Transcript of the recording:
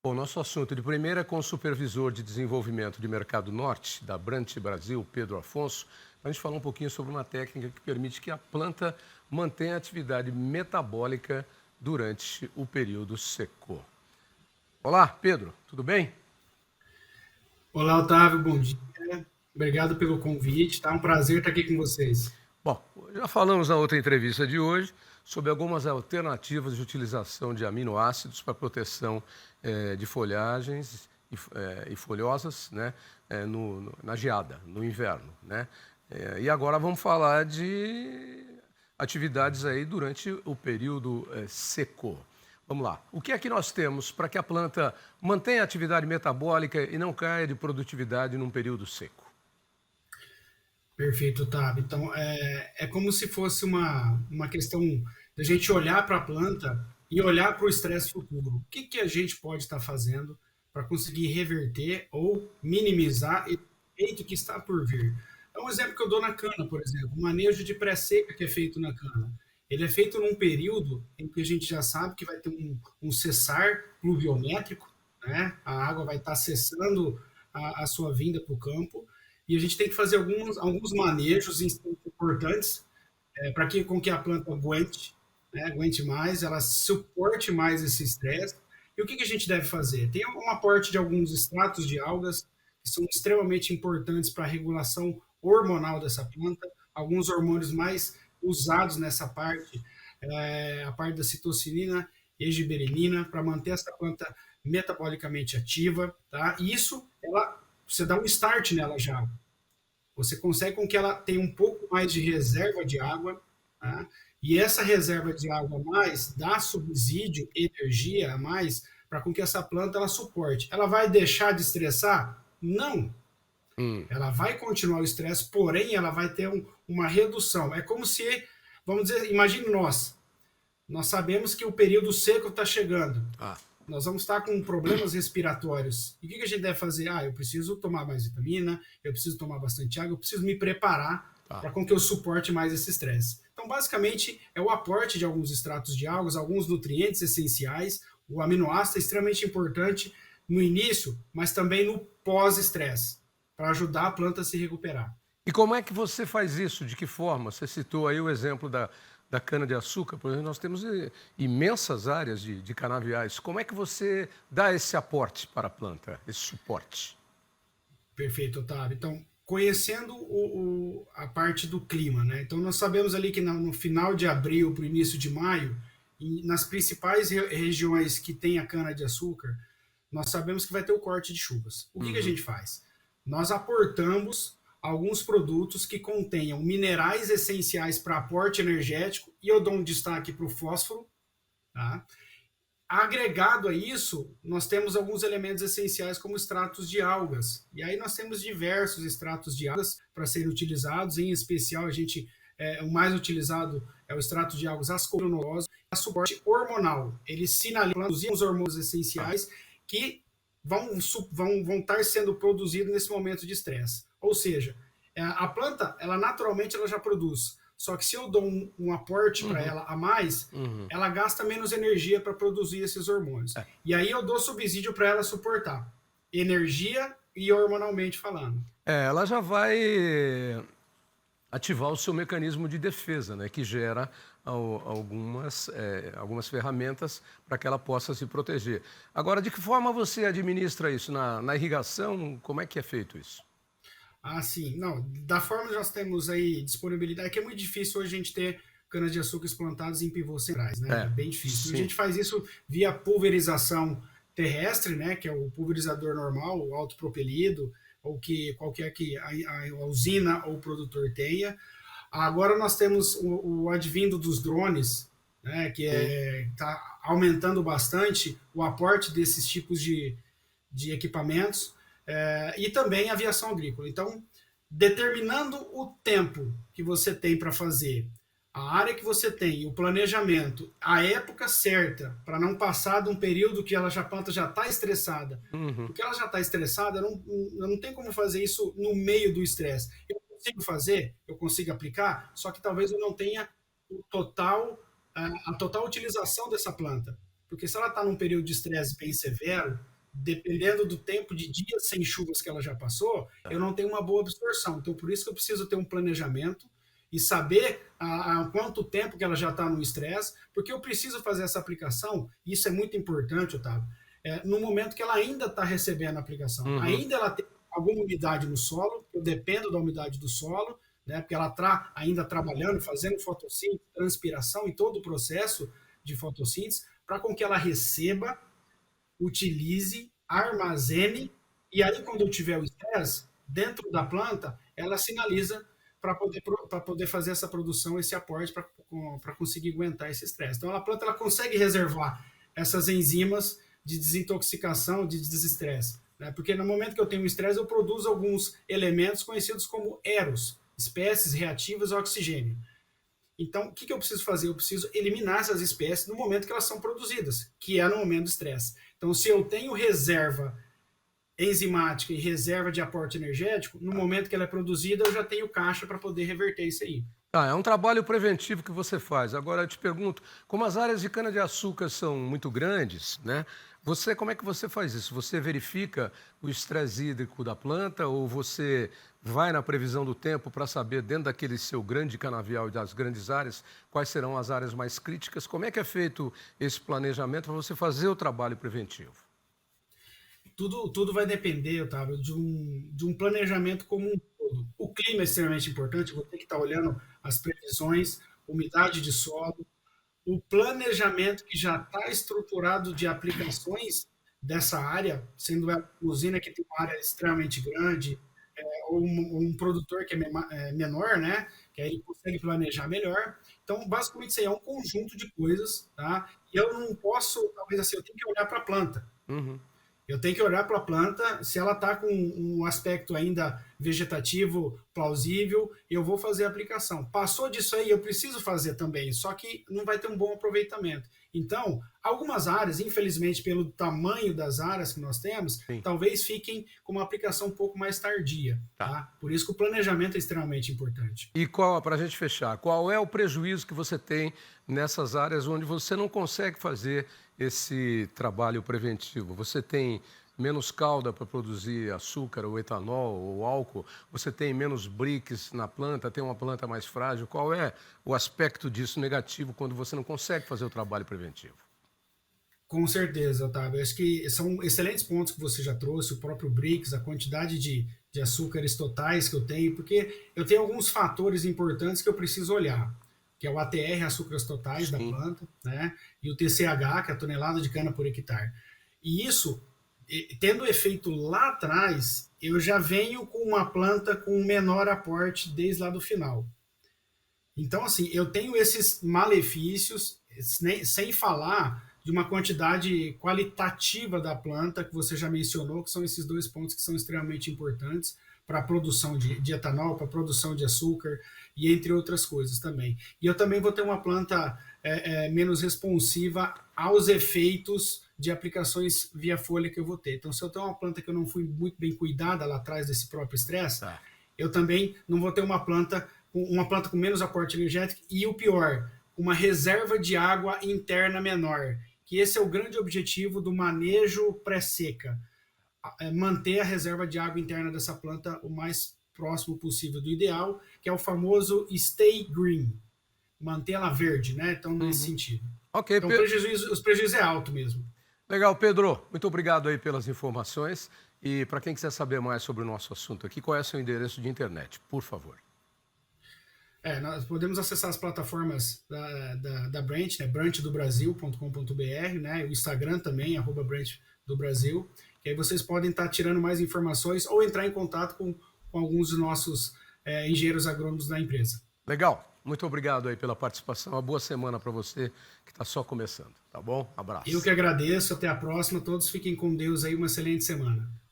Bom, nosso assunto de primeira é com o supervisor de desenvolvimento de mercado norte da Brant Brasil, Pedro Afonso, para a gente falar um pouquinho sobre uma técnica que permite que a planta mantenha a atividade metabólica durante o período seco. Olá, Pedro, tudo bem? Olá, Otávio, bom dia. Obrigado pelo convite, tá? Um prazer estar aqui com vocês. Bom, já falamos na outra entrevista de hoje sobre algumas alternativas de utilização de aminoácidos para proteção de folhagens e folhosas, né, na geada, no inverno, né? E agora vamos falar de atividades aí durante o período seco. Vamos lá. O que é que nós temos para que a planta mantenha a atividade metabólica e não caia de produtividade num período seco? Perfeito, Otávio. Então, é como se fosse uma questão da gente olhar para a planta e olhar para o estresse futuro. O que que a gente pode estar fazendo para conseguir reverter ou minimizar esse efeito que está por vir? É um exemplo que eu dou na cana, por exemplo, o manejo de pré-seca que é feito na cana. Ele é feito num período em que a gente já sabe que vai ter um cessar pluviométrico, né? A água vai estar cessando a sua vinda para o campo, e a gente tem que fazer alguns manejos importantes para que com que a planta aguente, né, aguente mais, ela suporte mais esse estresse. E o que, que a gente deve fazer? Tem um aporte de alguns extratos de algas que são extremamente importantes para a regulação hormonal dessa planta, alguns hormônios mais usados nessa parte, a parte da citocinina e gibberelina, para manter essa planta metabolicamente ativa, tá? E isso, você dá um start nela já. Você consegue com que ela tenha um pouco mais de reserva de água, tá? E essa reserva de água a mais dá subsídio, energia a mais, para com que essa planta ela suporte. Ela vai deixar de estressar? Não. Hum. Ela vai continuar o estresse, porém ela vai ter uma redução. É como se, vamos dizer, imagine nós sabemos que o período seco está chegando. Ah, Nós vamos estar com problemas respiratórios. E o que a gente deve fazer? Eu preciso tomar mais vitamina, eu preciso tomar bastante água, eu preciso me preparar tá. para com que eu suporte mais esse estresse. Então, basicamente, é o aporte de alguns extratos de algas, alguns nutrientes essenciais. O aminoácido é extremamente importante no início, mas também no pós-estresse, para ajudar a planta a se recuperar. E como é que você faz isso? De que forma? Você citou aí o exemplo da cana-de-açúcar, por exemplo, nós temos imensas áreas de canaviais. Como é que você dá esse aporte para a planta, esse suporte? Perfeito, Otávio. Então, conhecendo a parte do clima, né? Então, nós sabemos ali que no final de abril para o início de maio, e nas principais regiões que tem a cana-de-açúcar, nós sabemos que vai ter o corte de chuvas. O que, que a Uhum. gente faz? Nós aportamos alguns produtos que contenham minerais essenciais para aporte energético, e eu dou um destaque para o fósforo, tá? Agregado a isso, nós temos alguns elementos essenciais como extratos de algas. E aí nós temos diversos extratos de algas para serem utilizados, em especial o mais utilizado é o extrato de algas ascorbinosas, a suporte hormonal. Ele sinaliza os hormônios Ah. essenciais que vão estar sendo produzidos nesse momento de estresse. Ou seja, a planta, ela naturalmente ela já produz. Só que se eu dou um aporte para Uhum. ela a mais, Uhum. ela gasta menos energia para produzir esses hormônios. É. E aí eu dou subsídio para ela suportar energia e hormonalmente falando. Ela já vai ativar o seu mecanismo de defesa, né, que gera algumas ferramentas para que ela possa se proteger. Agora, de que forma você administra isso? Na irrigação, como é que é feito isso? Sim, não, da forma que nós temos aí disponibilidade, que é muito difícil hoje a gente ter cana-de-açúcar plantadas em pivôs centrais, né? É É, bem difícil. Então a sim. gente faz isso via pulverização terrestre, né? Que é o pulverizador normal, o autopropelido, ou que qualquer que a usina ou o produtor tenha. Agora nós temos o advindo dos drones, né? Que Sim. está aumentando bastante o aporte desses tipos de equipamentos, e também aviação agrícola. Então, determinando o tempo que você tem para fazer, a área que você tem, o planejamento, a época certa, para não passar de um período que a planta já está estressada. Uhum. Porque ela já está estressada, não tem como fazer isso no meio do estresse. Eu consigo fazer, eu consigo aplicar, só que talvez eu não tenha o a total utilização dessa planta. Porque se ela está num período de estresse bem severo, dependendo do tempo de dias sem chuvas que ela já passou, eu não tenho uma boa absorção. Então, por isso que eu preciso ter um planejamento e saber há quanto tempo que ela já está no estresse, porque eu preciso fazer essa aplicação, e isso é muito importante, Otávio, no momento que ela ainda está recebendo a aplicação. Uhum. Ainda ela tem alguma umidade no solo, eu dependo da umidade do solo, né, porque ela está ainda trabalhando, fazendo fotossíntese, transpiração e todo o processo de fotossíntese, para com que ela receba, utilize, armazene, e aí quando eu tiver o estresse, dentro da planta, ela sinaliza para poder fazer essa produção, esse aporte, para conseguir aguentar esse estresse. Então a planta ela consegue reservar essas enzimas de desintoxicação, de desestresse. Né? Porque no momento que eu tenho estresse, eu produzo alguns elementos conhecidos como eros, espécies reativas ao oxigênio. Então, o que eu preciso fazer? Eu preciso eliminar essas espécies no momento que elas são produzidas, que é no momento do estresse. Então, se eu tenho reserva enzimática e reserva de aporte energético, no momento que ela é produzida, eu já tenho caixa para poder reverter isso aí. É um trabalho preventivo que você faz. Agora eu te pergunto, como as áreas de cana-de-açúcar são muito grandes, né? Como é que você faz isso? Você verifica o estresse hídrico da planta ou você vai na previsão do tempo para saber, dentro daquele seu grande canavial e das grandes áreas, quais serão as áreas mais críticas? Como é que é feito esse planejamento para você fazer o trabalho preventivo? Tudo vai depender, Otávio, de um planejamento como um todo. O clima é extremamente importante, vou ter que estar olhando as previsões, umidade de solo, o planejamento que já está estruturado de aplicações dessa área, sendo uma usina que tem uma área extremamente grande, ou um produtor que é menor, né? Que aí ele consegue planejar melhor. Então, basicamente, isso aí é um conjunto de coisas, tá? E eu não posso, talvez assim, eu tenho que olhar para a planta. Uhum. Eu tenho que olhar para a planta, se ela está com um aspecto ainda vegetativo plausível, eu vou fazer a aplicação. Passou disso aí, eu preciso fazer também, só que não vai ter um bom aproveitamento. Então, algumas áreas, infelizmente, pelo tamanho das áreas que nós temos, Sim. talvez fiquem com uma aplicação um pouco mais tardia. Tá? Por isso que o planejamento é extremamente importante. E para a gente fechar, qual é o prejuízo que você tem nessas áreas onde você não consegue fazer esse trabalho preventivo? Você tem menos cauda para produzir açúcar ou etanol ou álcool? Você tem menos BRICS na planta? Tem uma planta mais frágil? Qual é o aspecto disso negativo quando você não consegue fazer o trabalho preventivo? Com certeza, Otávio. Acho que são excelentes pontos que você já trouxe, o próprio BRICS, a quantidade de açúcares totais que eu tenho, porque eu tenho alguns fatores importantes que eu preciso olhar, que é o ATR, açúcares totais da Sim. planta, né? E o TCH, que é a tonelada de cana por hectare. E isso, tendo efeito lá atrás, eu já venho com uma planta com menor aporte desde lá do final. Então, assim, eu tenho esses malefícios, sem falar de uma quantidade qualitativa da planta, que você já mencionou, que são esses dois pontos que são extremamente importantes para a produção de etanol, para a produção de açúcar e entre outras coisas também. E eu também vou ter uma planta menos responsiva aos efeitos de aplicações via folha que eu vou ter. Então, se eu tenho uma planta que eu não fui muito bem cuidada lá atrás desse próprio estresse, eu também não vou ter uma planta com menos aporte energético e o pior, uma reserva de água interna menor, que esse é o grande objetivo do manejo pré-seca, manter a reserva de água interna dessa planta o mais próximo possível do ideal, que é o famoso stay green, manter ela verde, né? Então, nesse sentido. Ok, Então, os prejuízos é alto mesmo. legal, Pedro. Muito obrigado aí pelas informações. E para quem quiser saber mais sobre o nosso assunto aqui, qual é o seu endereço de internet, por favor? Nós podemos acessar as plataformas da Branch, né, branchdobrasil.com.br, né, o Instagram também, @Branch do Brasil, que aí vocês podem estar tirando mais informações ou entrar em contato com alguns dos nossos engenheiros agrônomos da empresa. Legal. Muito obrigado aí pela participação. Uma boa semana para você que está só começando, tá bom? Abraço. Eu que agradeço, até a próxima. Todos fiquem com Deus aí, uma excelente semana.